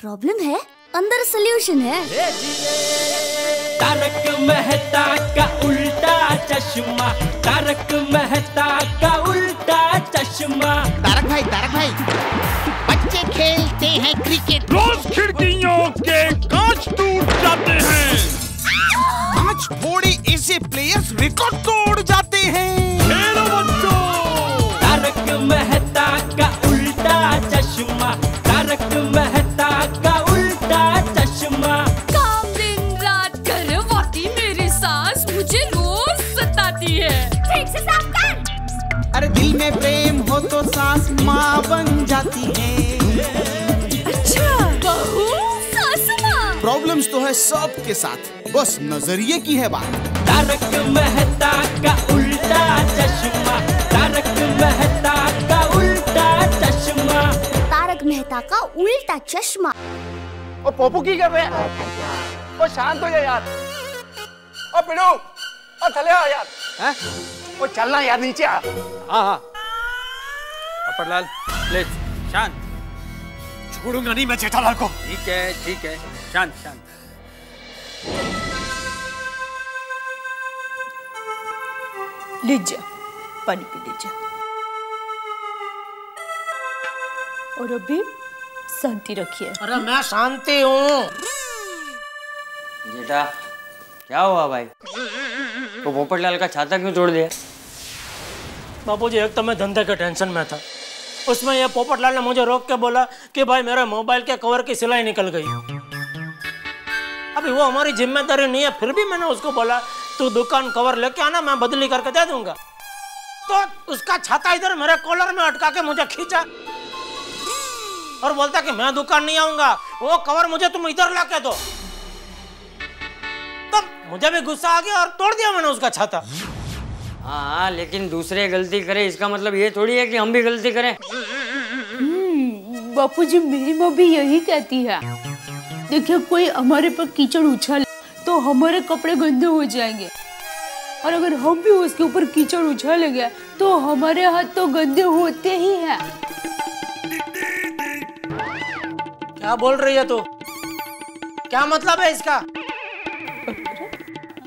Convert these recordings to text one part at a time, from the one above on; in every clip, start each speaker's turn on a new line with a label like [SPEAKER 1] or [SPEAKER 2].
[SPEAKER 1] Problem है, अंदर solution है।
[SPEAKER 2] तारक मेहता का उल्टा चश्मा, तारक मेहता का उल्टा चश्मा।
[SPEAKER 3] तारक भाई, बच्चे खेलते हैं क्रिकेट,
[SPEAKER 4] रोज खिड़कियों के कांच टूट जाते हैं,
[SPEAKER 3] आज थोड़े ऐसे प्लेयर्स रिकॉर्ड तोड़ जाते हैं।
[SPEAKER 4] खेलो बच्चों।
[SPEAKER 2] तारक मेहता का उल्टा चश्मा, तारक मेहता का उल्टा चश्मा।
[SPEAKER 5] काम दिन रात करवाती मेरी सास मुझे रोज सताती है। ठीक से साफ कर।
[SPEAKER 3] अरे दिल में प्रेम हो तो सास माँ बन जाती है।
[SPEAKER 5] अच्छा, बहू सास माँ।
[SPEAKER 3] प्रॉब्लम्स तो है सबके साथ, बस नजरिए की है बात।
[SPEAKER 2] तारक मेहता का उल्टा चश्मा, तारक मेहता का उल्टा चश्मा।
[SPEAKER 1] तारक मेहता का उल्टा चश्मा।
[SPEAKER 6] ओ पोपू की कर रहे हैं? ओ शांत हो जा यार। ओ पिड़ू, ओ चले आ यार। हैं? ओ चलना यार, नीचे आ।
[SPEAKER 7] हाँ। अपर्लाल, प्लीज शांत।
[SPEAKER 4] छोड़ूंगा नहीं मैं जेठालाल को।
[SPEAKER 7] ठीक है, शांत।
[SPEAKER 5] लीजिए, पानी पी लीजिए। और अभी शांति रखिए।
[SPEAKER 6] अरे मैं शांति हूँ।
[SPEAKER 7] जेठा, क्या हुआ भाई? तो पोपटलाल का छाता क्यों तोड़ दिया?
[SPEAKER 6] बापूजी, एक तो मैं धंधे के टेंशन में था, उसमें ये पोपटलाल ने मुझे रोक के बोला कि भाई मेरे मोबाइल के कवर की सिलाई निकल गई। अभी वो हमारी जिम्मेदारी नहीं है, फिर भी मैंने उसको बोला तू दुकान कवर लेके आना, मैं बदली करके दे दूंगा। तो उसका छाता इधर मेरे कॉलर में अटका के मुझे खींचा और बोलता कि मैं दुकान नहीं आऊंगा, वो कवर मुझे तुम इधर ला के दो। तब मुझे भी गुस्सा आ गया और तोड़ दिया मैंने उसका छाता।
[SPEAKER 7] हाँ, लेकिन दूसरे गलती करे इसका मतलब ये थोड़ी है कि हम भी गलती करें।
[SPEAKER 5] बापूजी, मेरी माँ भी यही कहती है। देखिए, कोई हमारे पर कीचड़ उछाले तो हमारे कपड़े गंदे हो जाएंगे, और अगर हम भी उसके ऊपर कीचड़ उछालेंगे तो हमारे हाथ तो गंदे होते ही हैं।
[SPEAKER 6] क्या बोल रही है तू? क्या मतलब है इसका?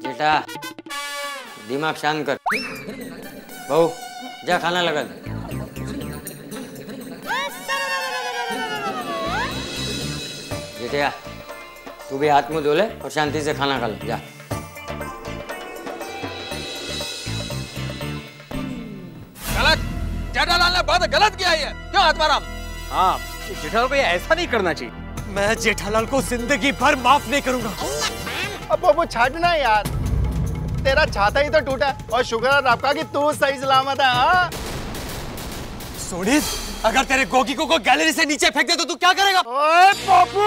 [SPEAKER 7] जेठा, दिमाग शांत कर। बहू, जा खाना लगा दे। जेठिया, तू भी हाथ मुंह धो ले और शांति से खाना खा ले, जा।
[SPEAKER 8] गलत, जेठालाल ने बहुत गलत किया है। क्यों आत्माराम?
[SPEAKER 4] हाँ, जेठालाल को ये ऐसा नहीं करना चाहिए। मैं जेठालाल को जिंदगी भर माफ नहीं करूंगा।
[SPEAKER 6] अब वो छाटना यार, तेरा छाता ही तो टूटा और शुक्र है आपका कि तू सही सलामत है। हाँ?
[SPEAKER 4] सोनित, अगर तेरे गोगी को गैलरी से नीचे फेंक दे तो तू क्या करेगा?
[SPEAKER 6] ओए पप्पू,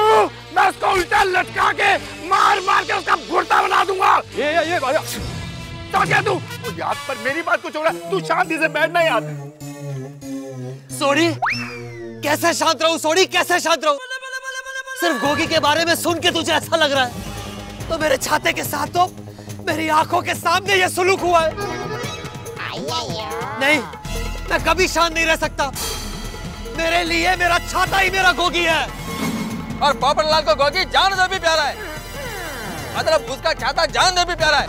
[SPEAKER 6] मैं उसको उल्टा लटका के मार के उसका भुर्ता बना दूंगा। ये समझ गया तू? याद पर मेरी बात को छोड़ा, तू शांति से बैठना यार।
[SPEAKER 4] सोनी, कैसे शांत रहूं? सोनी, कैसे शांत रहूं? सिर्फ गोगी के बारे में सुन के तुझे ऐसा लग रहा है, तो मेरे छाते के साथ तो मेरी आंखों के सामने ये सुलूक हुआ है। नहीं, मैं कभी शांत नहीं रह सकता। मेरे लिए मेरा छाता ही मेरा गोगी है।
[SPEAKER 8] और पोपटलाल को गोगी जान से भी प्यारा है, मतलब उसका छाता जान से भी प्यारा है।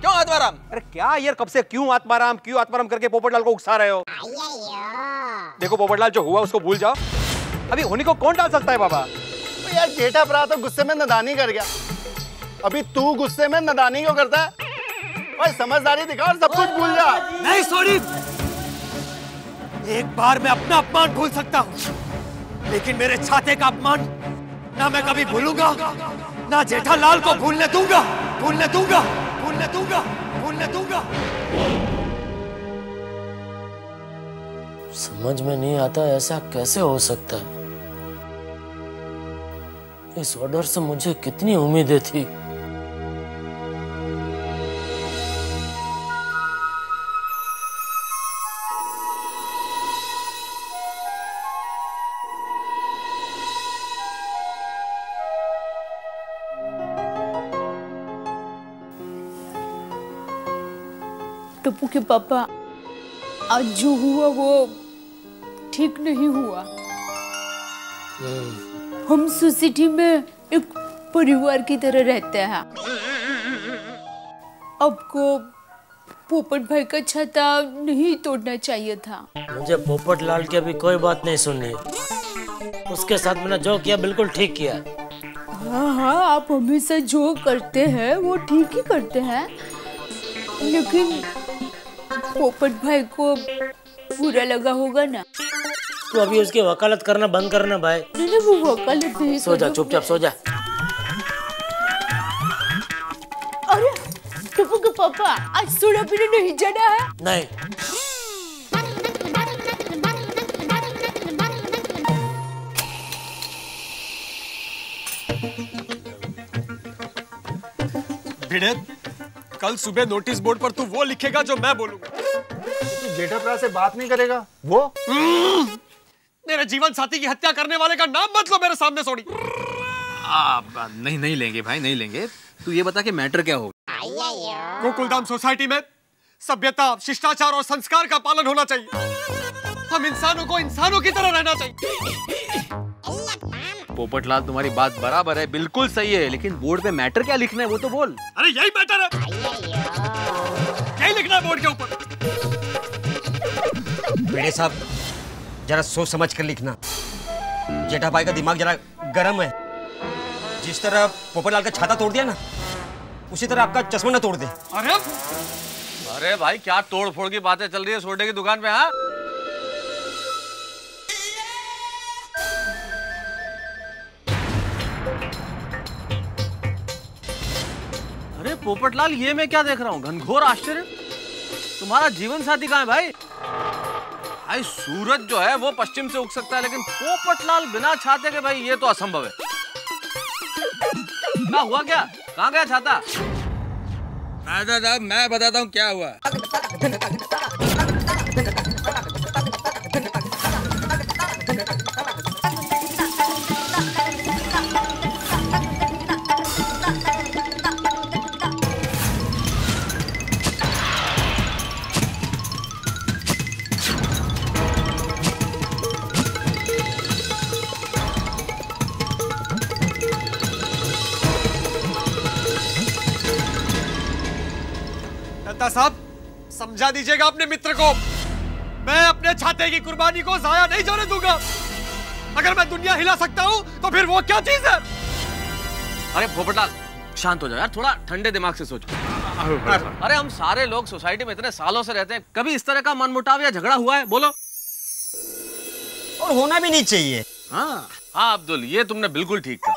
[SPEAKER 8] क्यों आत्माराम?
[SPEAKER 4] अरे क्या यार, कब से क्यों आत्माराम करके पोपटलाल को उकसा रहे हो? देखो पोपटलाल, जो हुआ उसको भूल जाओ। अभी होनी को कौन डाल सकता है बाबा?
[SPEAKER 6] तो यार जेठा भरा तो गुस्से में नादानी कर गया, अभी तू गुस्से में नादानी क्यों करता है? ओए समझदारी दिखा और सब कुछ भूल जा।
[SPEAKER 4] नहीं सोनी, एक बार मैं अपना अपमान भूल सकता हूँ, लेकिन मेरे छाते का अपमान ना मैं कभी भूलूंगा, ना जेठालाल को भूलने दूंगा।
[SPEAKER 9] समझ में नहीं आता ऐसा कैसे हो सकता है। इस ऑर्डर से मुझे कितनी उम्मीदें थी।
[SPEAKER 5] टप्पू के पापा, आज जो हुआ वो ठीक नहीं हुआ। हम सोसाइटी में एक परिवार की तरह रहते हैं। आपको पोपट भाई का छाता नहीं तोड़ना चाहिए था।
[SPEAKER 9] मुझे पोपट लाल की अभी कोई बात नहीं सुननी। उसके साथ मैंने जो किया बिल्कुल ठीक किया।
[SPEAKER 5] हाँ हाँ, आप हमेशा जो करते हैं वो ठीक ही करते हैं, लेकिन पोपट भाई को बुरा लगा होगा ना।
[SPEAKER 9] तू अभी उसकी वकालत करना बंद करना भाई।
[SPEAKER 5] नहीं, वो वकालत नहीं।
[SPEAKER 9] सो जा, चुपचाप सो जा।
[SPEAKER 5] अरे टप्पू के पापा, आज सोडा पीने नहीं जाना है?
[SPEAKER 9] नहीं।
[SPEAKER 3] भिड़े, कल सुबह नोटिस बोर्ड पर तू वो लिखेगा जो मैं बोलूंगा।
[SPEAKER 10] तू जेठाप्रा से बात नहीं करेगा? वो
[SPEAKER 3] मेरे जीवन साथी की हत्या करने वाले का नाम मत लो मेरे सामने सोडी।
[SPEAKER 8] नहीं लेंगे भाई, नहीं लेंगे। तू ये बता कि मैटर क्या होगा?
[SPEAKER 3] गोकुलधाम सोसाइटी में सभ्यता, शिष्टाचार और संस्कार का पालन होना चाहिए। हम इंसानों को इंसानों की तरह रहना चाहिए।
[SPEAKER 8] पोपटलाल, तुम्हारी बात बराबर है, बिल्कुल सही है, लेकिन बोर्ड पे मैटर क्या लिखना है वो तो बोल।
[SPEAKER 3] अरे यही मैटर है, यही लिखना है बोर्ड के ऊपर।
[SPEAKER 11] बेड़े साहब, जरा सोच समझ कर लिखना। जेठा भाई का दिमाग जरा गर्म है। जिस तरह पोपटलाल का छाता तोड़ दिया ना, उसी तरह आपका चश्मा न तोड़ दे।
[SPEAKER 8] अरे भाई, क्या तोड़ फोड़ की बातें चल रही है सोडे की दुकान पे? हाँ, अरे पोपटलाल, ये मैं क्या देख रहा हूँ? घनघोर आश्चर्य। तुम्हारा जीवन साथी कहाँ है भाई? भाई, सूरज जो है वो पश्चिम से उग सकता है, लेकिन पोपटलाल बिना छाते के, भाई ये तो असंभव है। क्या हुआ? क्या कहाँ गया छाता? मैं बताता हूँ क्या हुआ।
[SPEAKER 3] साहब, समझा दीजिएगा अपने मित्र को। मैं अपने छाते की कुर्बानी को जाया नहीं जाने दूंगा। अगर मैं दुनिया हिला सकता हूं तो फिर वो क्या चीज है?
[SPEAKER 8] अरे पोपटलाल, शांत हो जाओ यार, थोड़ा ठंडे दिमाग से सोचो। अरे हम सारे लोग सोसाइटी में इतने सालों से रहते हैं, कभी इस तरह का मनमुटाव या झगड़ा हुआ है? बोलो।
[SPEAKER 11] और होना भी नहीं चाहिए।
[SPEAKER 8] हाँ अब्दुल, ये तुमने बिल्कुल ठीक कहा।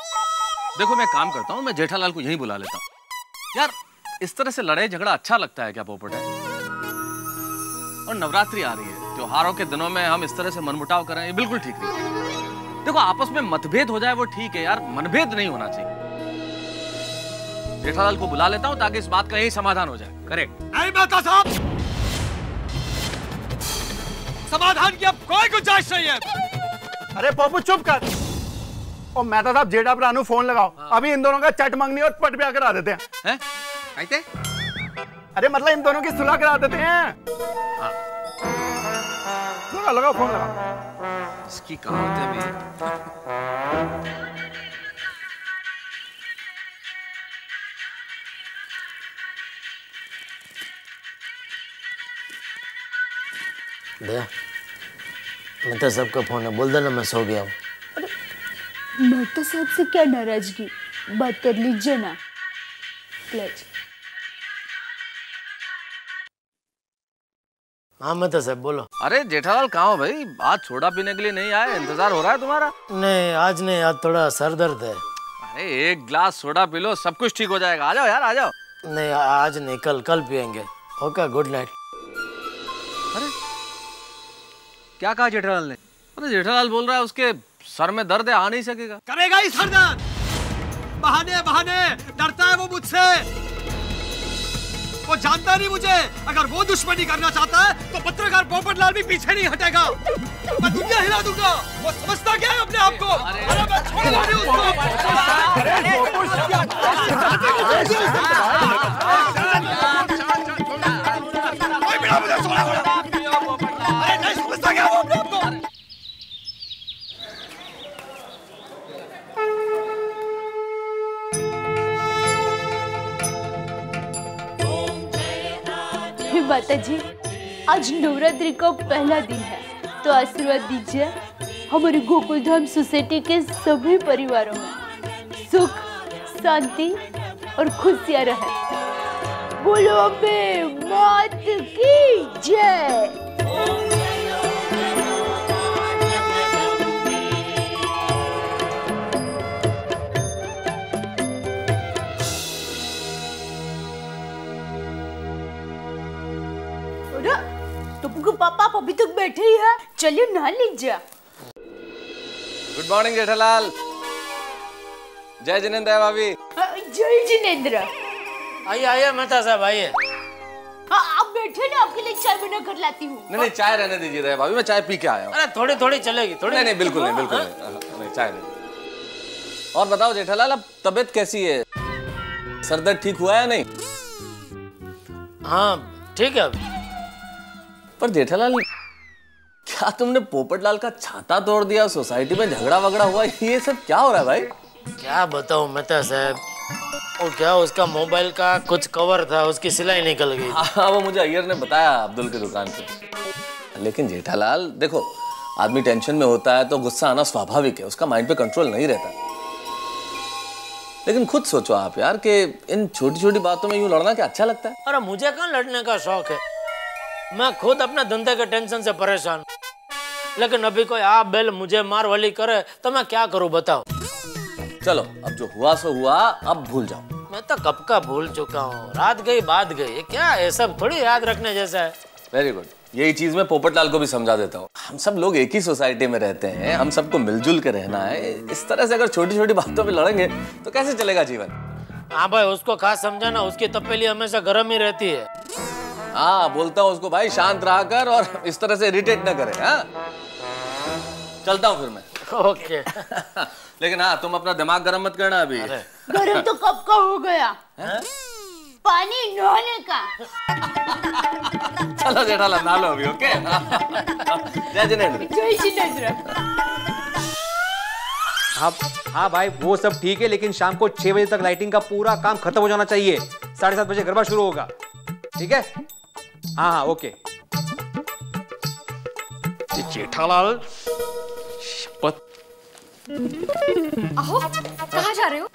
[SPEAKER 8] देखो, मैं काम करता हूँ, मैं जेठालाल को यहीं बुला लेता हूँ। यार, इस तरह से लड़ाई झगड़ा अच्छा लगता है क्या पोपट है? और नवरात्रि आ रही है, त्योहारों के दिनों में हम इस तरह से मनमुटाव करें, ये बिल्कुल ठीक नहीं। देखो, आपस में मतभेद हो जाए वो ठीक है यार, मनभेद नहीं होना चाहिए। जेठालाल को बुला लेता हूँ ताकि इस बात का यही समाधान हो जाए। करेक्ट?
[SPEAKER 3] नहीं मेहता साहब, समाधान की अब कोई गुंजाइश नहीं है।
[SPEAKER 10] अरे पोपू, चुप कर। और मेहता साहब, जेठाप्रा नु फोन लगाओ। अभी इन दोनों का चट मंगनी और पट ब्याह करा देते हैं। अरे मतलब इन दोनों की सुलह करा देते हैं। लगाओ फोन लगाओ।
[SPEAKER 8] इसकी कहावतें भी।
[SPEAKER 9] दया, मेहता साहब का फोन है, बोल देना मैं सो गया हूँ।
[SPEAKER 5] मेहता साहब से क्या नाराजगी, बात कर लीजिए ना प्लीज।
[SPEAKER 9] हाँ मेहता साहब, बोलो।
[SPEAKER 8] अरे जेठालाल, कहाँ हो भाई? आज सोडा पीने के लिए नहीं आए? इंतजार हो रहा है तुम्हारा।
[SPEAKER 9] नहीं, आज नहीं, आज थोड़ा सर दर्द है।
[SPEAKER 8] अरे एक ग्लास सोडा पी लो, सब कुछ ठीक हो जाएगा। आ जाओ यार, आ जाओ।
[SPEAKER 9] नहीं, आज नहीं, कल पियेंगे। Okay, good night.
[SPEAKER 8] अरे क्या कहा जेठालाल ने? अरे जेठालाल बोल रहा है उसके सर में दर्द है, आ नहीं सकेगा।
[SPEAKER 3] करेगा ही सर दर्द। बहाने बहाने, डरता है वो मुझसे। वो जानता नहीं मुझे। अगर वो दुश्मनी करना चाहता है तो पत्रकार पोपटलाल भी पीछे नहीं हटेगा। मैं दुनिया हिला दूंगा। वो समझता क्या है अपने आप को? अरे मैं छोड़ूंगा नहीं उसको। अरे नहीं समझता क्या वो अपने आप को?
[SPEAKER 5] माता जी, आज नवरात्रि का पहला दिन है, तो आशीर्वाद दीजिए हमारे गोकुलधाम सोसाइटी के सभी परिवारों में सुख, शांति और खुशियाँ रहे। बोलो अम्बे मात की जय। टप्पू पापा अभी तक बैठे ही है, चलिए नहा लीजिए।
[SPEAKER 8] Good morning Jethalal. जय जिनेंद्र भाभी।
[SPEAKER 5] जय जिनेंद्र।
[SPEAKER 6] आइए आइए मेहता साहब आइए।
[SPEAKER 5] आप बैठे ना, आपके लिए चाय बना कर लाती हूँ।
[SPEAKER 8] नहीं चाय रहने दीजिए दया भाभी, मैं चाय पी के आया हूँ।
[SPEAKER 6] अरे थोड़ी थोड़ी चलेगी, थोड़ी।
[SPEAKER 8] नहीं बिल्कुल नहीं, बिल्कुल नहीं, चाय नहीं। और बताओ जेठालाल, अब तबीयत कैसी है? सर दर्द ठीक हुआ है नहीं?
[SPEAKER 6] हाँ ठीक है।
[SPEAKER 8] पर जेठालाल, क्या तुमने पोपटलाल का छाता तोड़ दिया, सोसाइटी में झगड़ा वगड़ा हुआ, ये सब क्या हो रहा है भाई?
[SPEAKER 6] क्या बताऊं मेहता साहब, और क्या उसका मोबाइल का कुछ कवर था, उसकी सिलाई निकल गई।
[SPEAKER 8] हाँ वो मुझे अय्यर ने बताया अब्दुल की दुकान पे। लेकिन जेठालाल देखो, आदमी टेंशन में होता है तो गुस्सा आना स्वाभाविक है, उसका माइंड पे कंट्रोल नहीं रहता। लेकिन खुद सोचो आप यार कि इन छोटी छोटी बातों में यूं लड़ना क्या अच्छा लगता है?
[SPEAKER 6] अरे मुझे कहाँ लड़ने का शौक है, मैं खुद अपने धंधे के टेंशन से परेशान। लेकिन अभी कोई आप बेल मुझे मार वाली करे तो मैं क्या करूं बताओ।
[SPEAKER 8] चलो अब जो हुआ सो हुआ, अब भूल जाओ।
[SPEAKER 6] मैं तो कब का भूल चुका हूँ, रात गई बात गई, ये क्या है, सब थोड़ी याद रखने जैसा है।
[SPEAKER 8] वेरी गुड, यही चीज मैं पोपटलाल को भी समझा देता हूँ। हम सब लोग एक ही सोसाइटी में रहते हैं, हम सबको मिलजुल के रहना है। इस तरह से अगर छोटी छोटी बातों पे लड़ेंगे तो कैसे चलेगा जीवन?
[SPEAKER 6] हाँ भाई, उसको खास समझाना, उसकी तपेली हमेशा गर्म ही रहती है।
[SPEAKER 8] हाँ बोलता हूँ उसको, भाई शांत रहा कर और इस तरह से इरिटेट ना करे। हाँ चलता हूँ फिर मैं।
[SPEAKER 6] ओके।
[SPEAKER 8] लेकिन हाँ तुम अपना दिमाग गर्म मत करना अभी।
[SPEAKER 5] गर्म तो कब का हो गया है? पानी नहाने का।
[SPEAKER 8] चलो जेठालाल नहा लो अभी। ओके। जय जिनेंद्र।
[SPEAKER 5] जय जिनेंद्र।
[SPEAKER 11] हाँ भाई वो सब ठीक है, लेकिन शाम को 6 बजे तक लाइटिंग का पूरा काम खत्म हो जाना चाहिए। 7:30 बजे गरबा शुरू होगा, ठीक है? हाँ ओके।
[SPEAKER 3] जेठालाल शपथ।
[SPEAKER 12] आहो, कहाँ जा रहे हो?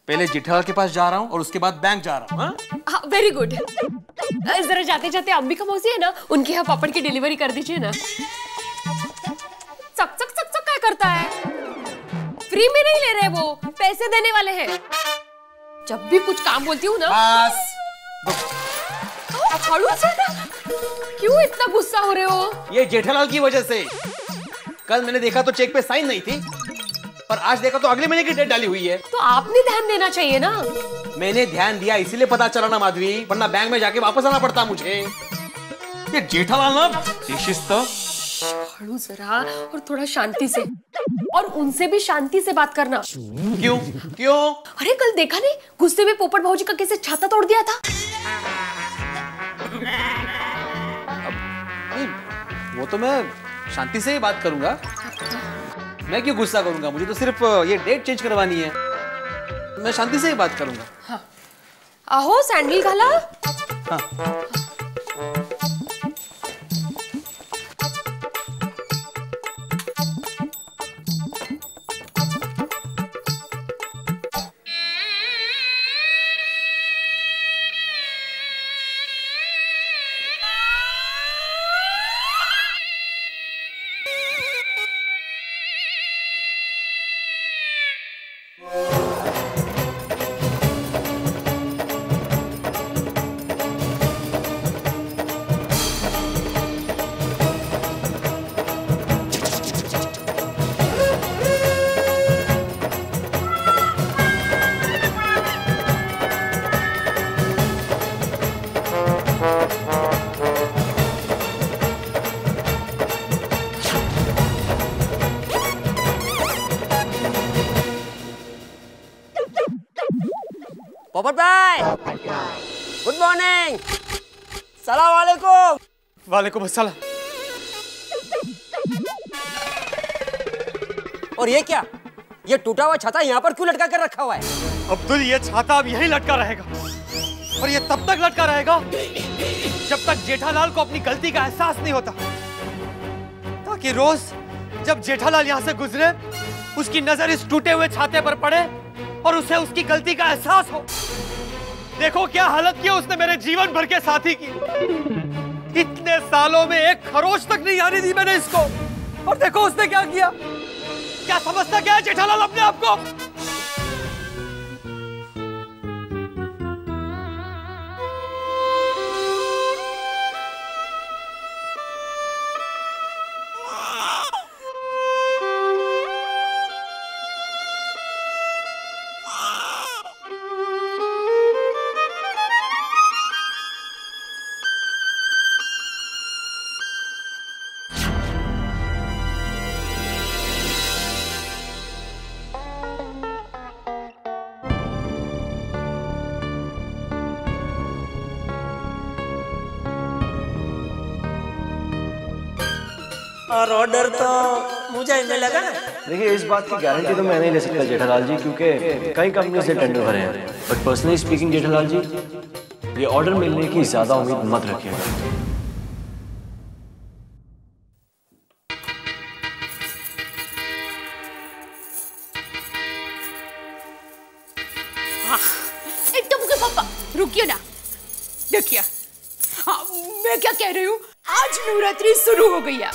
[SPEAKER 11] पहले जेठालाल के पास जा रहा हूँ और उसके बाद बैंक जा रहा हूँ।
[SPEAKER 12] हाँ वेरी गुड। जरा जाते जाते अंबिका मौसी है ना, उनके यहाँ पापड़ की डिलीवरी कर दीजिए ना। चक चक चक चक क्या करता है? फ्री में नहीं ले रहे, वो पैसे देने वाले हैं। जब भी कुछ काम बोलती हूँ ना, खड़ूस है ना, क्यों इतना गुस्सा हो रहे हो?
[SPEAKER 11] ये जेठालाल की वजह से। कल मैंने देखा तो चेक पे साइन नहीं थी, पर आज देखा तो अगले महीने की डेट डाली हुई है।
[SPEAKER 12] तो आपने ध्यान देना चाहिए ना।
[SPEAKER 11] मैंने ध्यान दिया इसीलिए पता चला ना माधवी, वरना बैंक में जाके वापस आना पड़ता मुझे। ये जेठालाल ना
[SPEAKER 12] खड़ू जरा, और थोड़ा शांति से, और उनसे भी शांति से बात करना।
[SPEAKER 11] क्यों क्यों?
[SPEAKER 12] अरे कल देखा नहीं, गुस्से में पोपट भाऊजी का कैसे छाता तोड़ दिया था।
[SPEAKER 11] वो तो मैं शांति से ही बात करूंगा, मैं क्यों गुस्सा करूंगा? मुझे तो सिर्फ ये डेट चेंज करवानी है, मैं शांति से ही बात करूंगा।
[SPEAKER 12] हाँ। आहो सैंडल घाला।
[SPEAKER 11] हाँ।
[SPEAKER 7] पोपट भाई, गुड मॉर्निंग। सलाम वालेकुम।
[SPEAKER 3] वालेकुम अस्सलाम।
[SPEAKER 7] और ये क्या, ये टूटा हुआ छाता यहाँ पर क्यों लटका कर रखा हुआ है?
[SPEAKER 3] अब्दुल, ये छाता अब यहीं लटका रहेगा। और ये तब तक लटका रहेगा जब तक जेठालाल को अपनी गलती का एहसास नहीं होता, ताकि रोज जब जेठालाल यहाँ से गुजरे उसकी नजर इस टूटे हुए छाते पर पड़े और उसे उसकी गलती का एहसास हो। देखो क्या हालत की उसने मेरे जीवन भर के साथी की। इतने सालों में एक खरोच तक नहीं आने दी मैंने इसको, और देखो उसने क्या किया। क्या समझता क्या है जेठालाल अपने आप को?
[SPEAKER 6] और ऑर्डर तो मुझे ही मिलेगा ना।
[SPEAKER 13] देखिए इस बात की गारंटी तो मैं नहीं ले सकता जेठालाल जी, क्योंकि कई कंपनी से टेंडर भरे हैं। बट पर्सनली स्पीकिंग जेठालाल जी, ये ऑर्डर मिलने की ज्यादा उम्मीद मत रखिएगा।
[SPEAKER 5] एकदम के पापा रुकिए ना, देखिए मैं क्या कह रही हूँ, आज नवरात्रि शुरू हो गई है,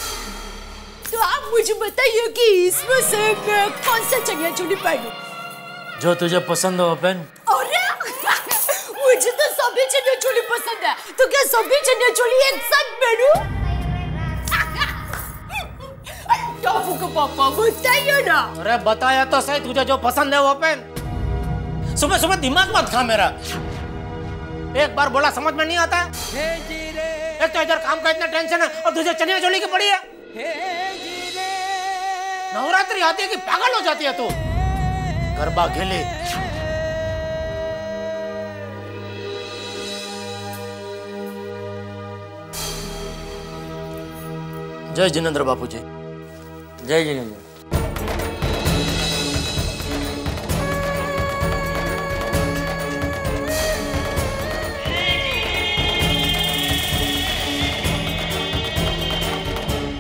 [SPEAKER 5] तो आप मुझे बताइए कि इसमें से मैं कौन सा चनिया चोली पहनूं?
[SPEAKER 6] जो तुझे पसंद हो पहन।
[SPEAKER 5] अरे मुझे तो सभी चनिया चोली पसंद है, तो क्या सभी चनिया चोली एक साथ पहनूं? टॉफू को पापा बताइए ना।
[SPEAKER 6] अरे बताया तो सही, तुझे जो पसंद है वो पहन। सुबह सुबह दिमाग मत खा मेरा, एक बार बोला समझ में नहीं आता। एक तो इधर काम का इतना टेंशन है और तुझे चनिया चोली की पड़ी है। नवरात्रि आती है कि पागल हो जाती है तू। गरबा खेले। जय जिनेंद्र बापू जी।
[SPEAKER 7] जय जिनेंद्र।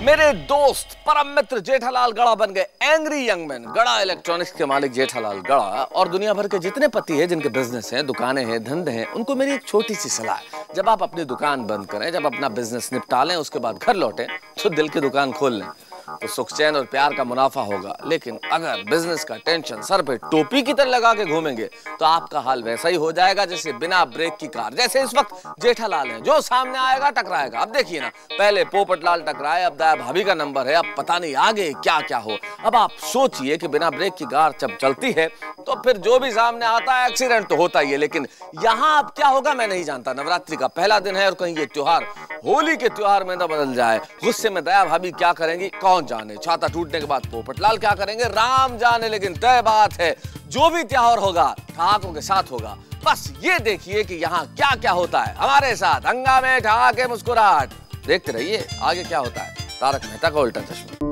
[SPEAKER 8] मेरे दोस्त परम मित्र जेठालाल गड़ा बन गए एंग्री यंग मैन। गड़ा इलेक्ट्रॉनिक्स के मालिक जेठालाल गड़ा और दुनिया भर के जितने पति हैं, जिनके बिजनेस हैं, दुकानें हैं, धंधे हैं, उनको मेरी एक छोटी सी सलाह है। जब आप अपनी दुकान बंद करें, जब अपना बिजनेस निपटा लें, उसके बाद घर लौटें, तो दिल की दुकान खोल लें, तो सुख चैन और प्यार का मुनाफा होगा। लेकिन अगर बिजनेस का टेंशन सर पे टोपी की तरह लगा के घूमेंगे, तो आपका हाल वैसा ही हो जाएगा जैसे बिना ब्रेक की कार। जैसे इस वक्त जेठालाल है, जो सामने आएगा टकराएगा। अब देखिए ना, पहले पोपटलाल टकराए, अब दया भाभी का नंबर है, अब पता नहीं आगे क्या क्या हो। अब आप सोचिए कि बिना ब्रेक की कार जब चलती है तो फिर जो भी सामने आता है एक्सीडेंट तो होता ही है। लेकिन यहाँ अब क्या होगा मैं नहीं जानता। नवरात्रि का पहला दिन है और कहीं ये त्योहार होली के त्योहार में न बदल जाए। गुस्से में दया भाभी क्या करेंगी कौन जाने, छाता टूटने के बाद पोपटलाल क्या करेंगे राम जाने। लेकिन तय बात है, जो भी त्योहार होगा ठहाकों के साथ होगा। बस ये देखिए कि यहाँ क्या क्या होता है हमारे साथ। हंगामे, ठहाके, मुस्कुराहट, देखते रहिए आगे क्या होता है। तारक मेहता का उल्टा चश्मा।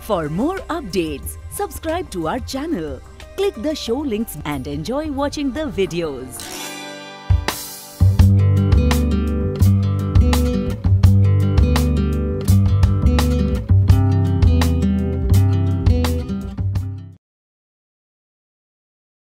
[SPEAKER 14] For more updates, subscribe to our channel, click the show links and enjoy watching the videos.